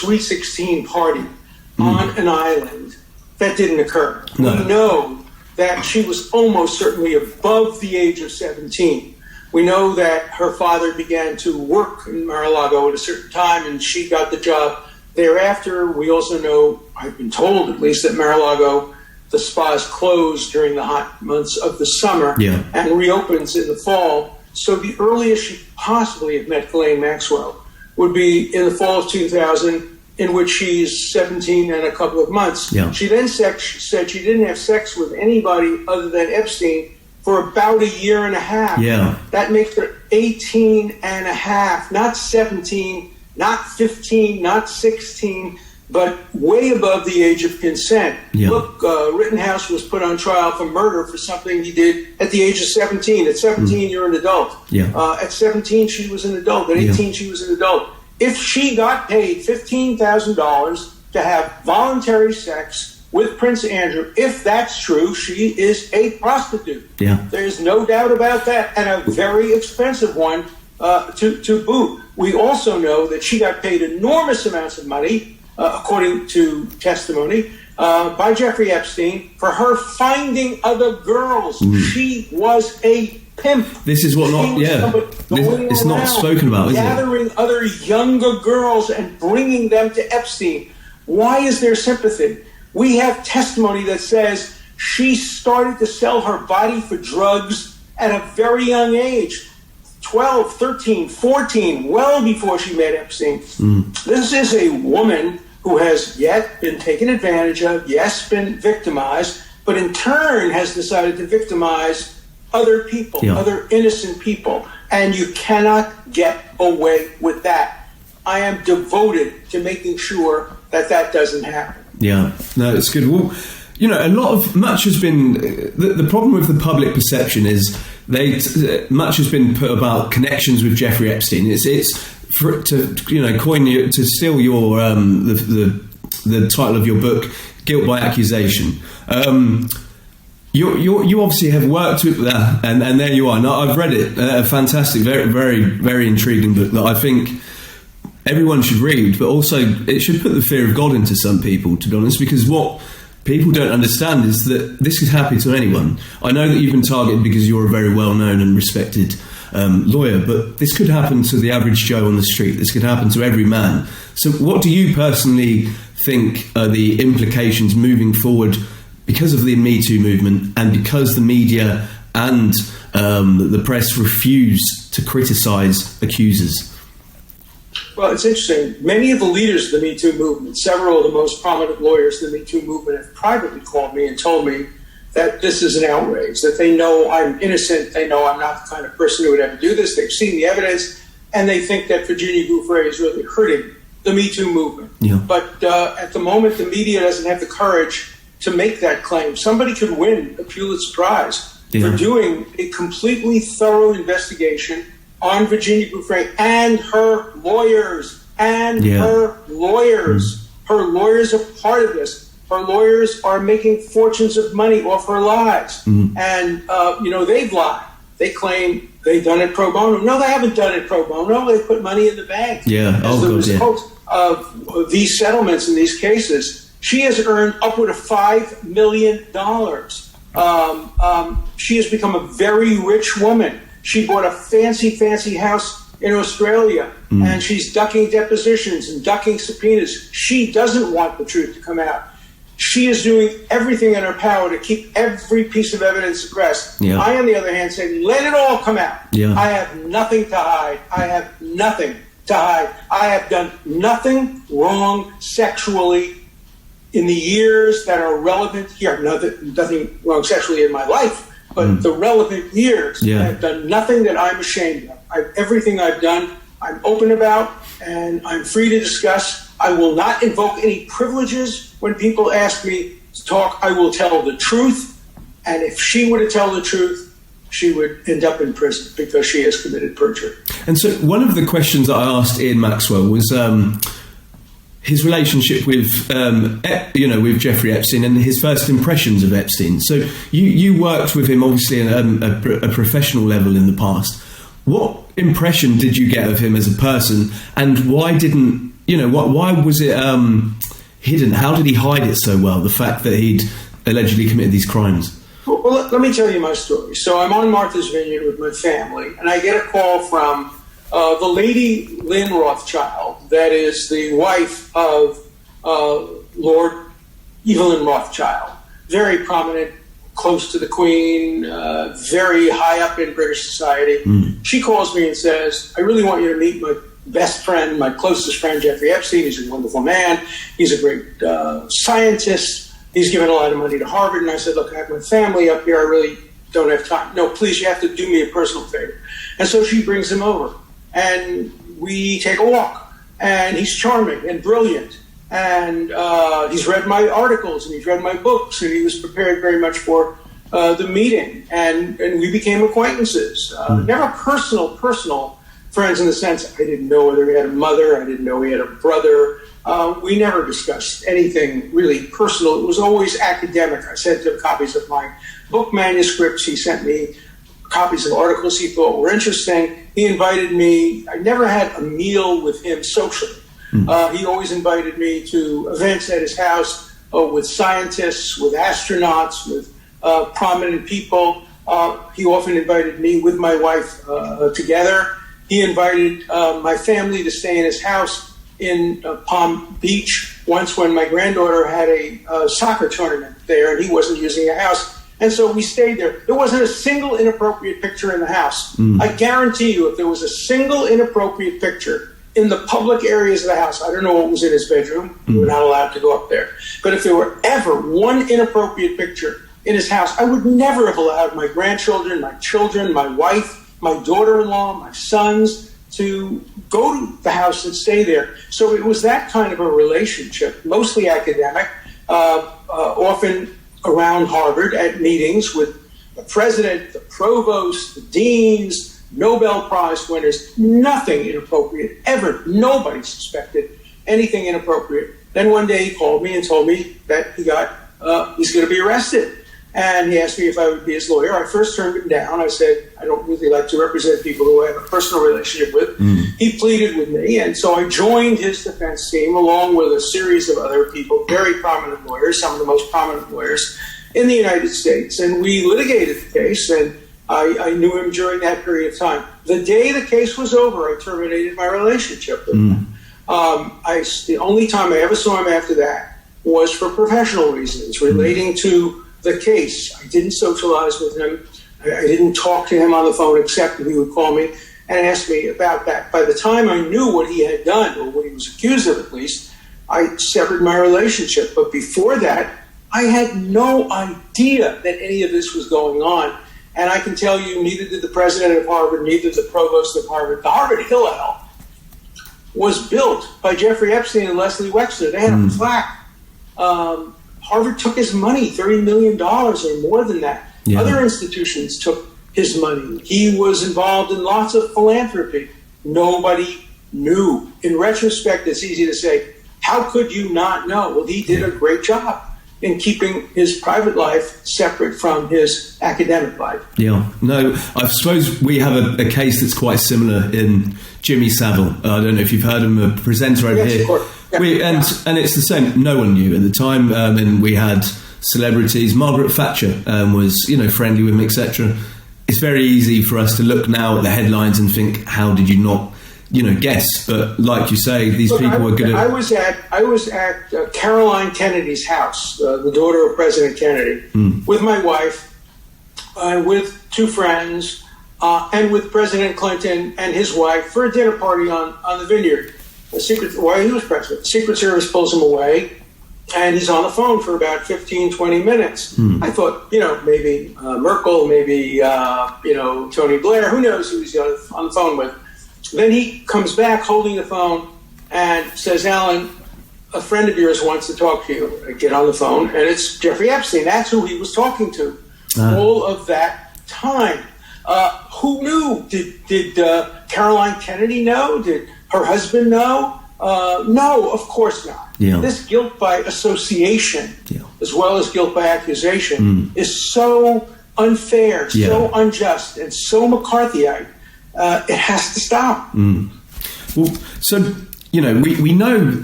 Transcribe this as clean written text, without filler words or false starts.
Sweet 16 party on an island. That didn't occur. No. We know that she was almost certainly above the age of 17. We know that her father began to work in Mar-a-Lago at a certain time, and she got the job thereafter. We also know, I've been told at least, that Mar-a-Lago, the spa is closed during the hot months of the summer and reopens in the fall. So the earliest she possibly had met Ghislaine Maxwell would be in the fall of 2000, in which she's 17 and a couple of months. Yeah. She then said she didn't have sex with anybody other than Epstein for about a year and a half. Yeah. That makes her 18 and a half, not 17, not 15, not 16, but way above the age of consent. Yeah. Look, Rittenhouse was put on trial for murder for something he did at the age of 17. At 17, you're an adult. Yeah. At 17, she was an adult. At 18, she was an adult. If she got paid $15,000 to have voluntary sex with Prince Andrew, if that's true, she is a prostitute. Yeah. There's no doubt about that, and a very expensive one to boot. We also know that she got paid enormous amounts of money, according to testimony, by Jeffrey Epstein for her finding other girls. She was a pimp. This is what it's not spoken about, is it? Gathering other younger girls and bringing them to Epstein. Why is there sympathy? We have testimony that says she started to sell her body for drugs at a very young age. 12, 13, 14, well before she met Epstein. This is a woman who has yet been taken advantage of, yes, been victimized, but in turn has decided to victimize other people, other innocent people, and you cannot get away with that. I am devoted to making sure that that doesn't happen. Yeah, no, it's good. Well, you know, much has been, the problem with the public perception is much has been put about connections with Jeffrey Epstein. It's for, to steal your the title of your book, Guilt by Accusation. You obviously have worked with that, and there you are. Now, I've read it. A fantastic, very, very, very intriguing book that I think everyone should read, but also it should put the fear of God into some people, to be honest, because what people don't understand is that this could happen to anyone. I know that you've been targeted because you're a very well-known and respected lawyer, but this could happen to the average Joe on the street. This could happen to every man. So what do you personally think are the implications moving forward because of the Me Too movement and because the media and the press refuse to criticise accusers? Well, it's interesting. Many of the leaders of the Me Too movement, several of the most prominent lawyers in the Me Too movement, have privately called me and told me that this is an outrage, that they know I'm innocent, they know I'm not the kind of person who would ever do this, they've seen the evidence, and they think that Virginia Giuffre is really hurting the Me Too movement. Yeah. But at the moment, the media doesn't have the courage to make that claim. Somebody could win a Pulitzer Prize for doing a completely thorough investigation on Virginia Giuffre and her lawyers, her lawyers. Her lawyers are part of this. Her lawyers are making fortunes of money off her lies. And, they've lied. They claim they've done it pro bono. No, they haven't done it pro bono. They put money in the bank. As the result of these settlements in these cases, she has earned upward of $5 million. She has become a very rich woman. She bought a fancy, fancy house in Australia, and she's ducking depositions and ducking subpoenas. She doesn't want the truth to come out. She is doing everything in her power to keep every piece of evidence suppressed. I, on the other hand, say, let it all come out. I have nothing to hide. I have nothing to hide. I have done nothing wrong sexually in the years that are relevant here. Nothing wrong sexually in my life. But the relevant years, I've done nothing that I'm ashamed of. Everything I've done, I'm open about, and I'm free to discuss. I will not invoke any privileges when people ask me to talk. I will tell the truth, and if she were to tell the truth, she would end up in prison because she has committed perjury. And so one of the questions that I asked Ian Maxwell was his relationship with, with Jeffrey Epstein and his first impressions of Epstein. So you worked with him, obviously, at a professional level in the past. What impression did you get of him as a person, and why didn't why was it hidden? How did he hide it so well? The fact that he'd allegedly committed these crimes. Well, let me tell you my story. So I'm on Martha's Vineyard with my family, and I get a call from the lady Lynn Rothschild, that is the wife of Lord Evelyn Rothschild, very prominent, close to the Queen, very high up in British society. She calls me and says, I really want you to meet my best friend, my closest friend, Jeffrey Epstein. He's a wonderful man. He's a great scientist. He's given a lot of money to Harvard. And I said, look, I have my family up here. I really don't have time. No, please, you have to do me a personal favor. And so she brings him over, and we take a walk. And he's charming and brilliant. And he's read my articles, and he's read my books, and he was prepared very much for the meeting. And we became acquaintances. Never personal friends in the sense I didn't know whether he had a mother, I didn't know he had a brother. We never discussed anything really personal. It was always academic. I sent him copies of my book manuscripts. He sent me copies of articles he thought were interesting. He invited me. I never had a meal with him socially. He always invited me to events at his house with scientists, with astronauts, with prominent people. He often invited me with my wife together. He invited my family to stay in his house in Palm Beach once when my granddaughter had a soccer tournament there, and he wasn't using a house. And so we stayed there. There wasn't a single inappropriate picture in the house. I guarantee you, if there was a single inappropriate picture in the public areas of the house, I don't know what was in his bedroom. We were not allowed to go up there. But if there were ever one inappropriate picture in his house, I would never have allowed my grandchildren, my children, my wife, my daughter-in-law, my sons to go to the house and stay there. So it was that kind of a relationship, mostly academic, often around Harvard at meetings with the president, the provost, the deans, Nobel Prize winners, nothing inappropriate ever. Nobody suspected anything inappropriate. Then one day he called me and told me that he's going to be arrested. And he asked me if I would be his lawyer. I first turned him down. I said, I don't really like to represent people who I have a personal relationship with. He pleaded with me, and so I joined his defense team along with a series of other people, very prominent lawyers, some of the most prominent lawyers in the United States. And we litigated the case, and I knew him during that period of time. The day the case was over, I terminated my relationship with him. The only time I ever saw him after that was for professional reasons relating to the case. I didn't socialize with him. I didn't talk to him on the phone, except that he would call me and ask me about that. By the time I knew what he had done, or what he was accused of at least, I severed my relationship. But before that, I had no idea that any of this was going on. And I can tell you, neither did the president of Harvard, neither the provost of Harvard. The Harvard Hillel was built by Jeffrey Epstein and Leslie Wexner. They had a plaque. Harvard took his money, $30 million or more than that. Other institutions took his money. He was involved in lots of philanthropy. Nobody knew. In retrospect, it's easy to say, how could you not know? Well, he did a great job in keeping his private life separate from his academic life. Yeah. No, I suppose we have a case that's quite similar in Jimmy Savile. I don't know if you've heard him, a presenter over here. Of course. And it's the same. No one knew at the time, and we had celebrities. Margaret Thatcher was, friendly with him, etc. It's very easy for us to look now at the headlines and think, how did you not, guess? But like you say, these people were good at. I was at Caroline Kennedy's house, the daughter of President Kennedy, with my wife, with two friends, and with President Clinton and his wife for a dinner party on the Vineyard. While he was president, the Secret Service pulls him away, and he's on the phone for about 15, 20 minutes. I thought, maybe Merkel, maybe, Tony Blair, who knows who he's on the phone with. Then he comes back holding the phone and says, Alan, a friend of yours wants to talk to you. I get on the phone, and it's Jeffrey Epstein. That's who he was talking to all of that time. Who knew? Did Caroline Kennedy know? Did her husband know? No, of course not. This guilt by association, as well as guilt by accusation, is so unfair, so unjust, and so McCarthyite. It has to stop. Well, so you know, we know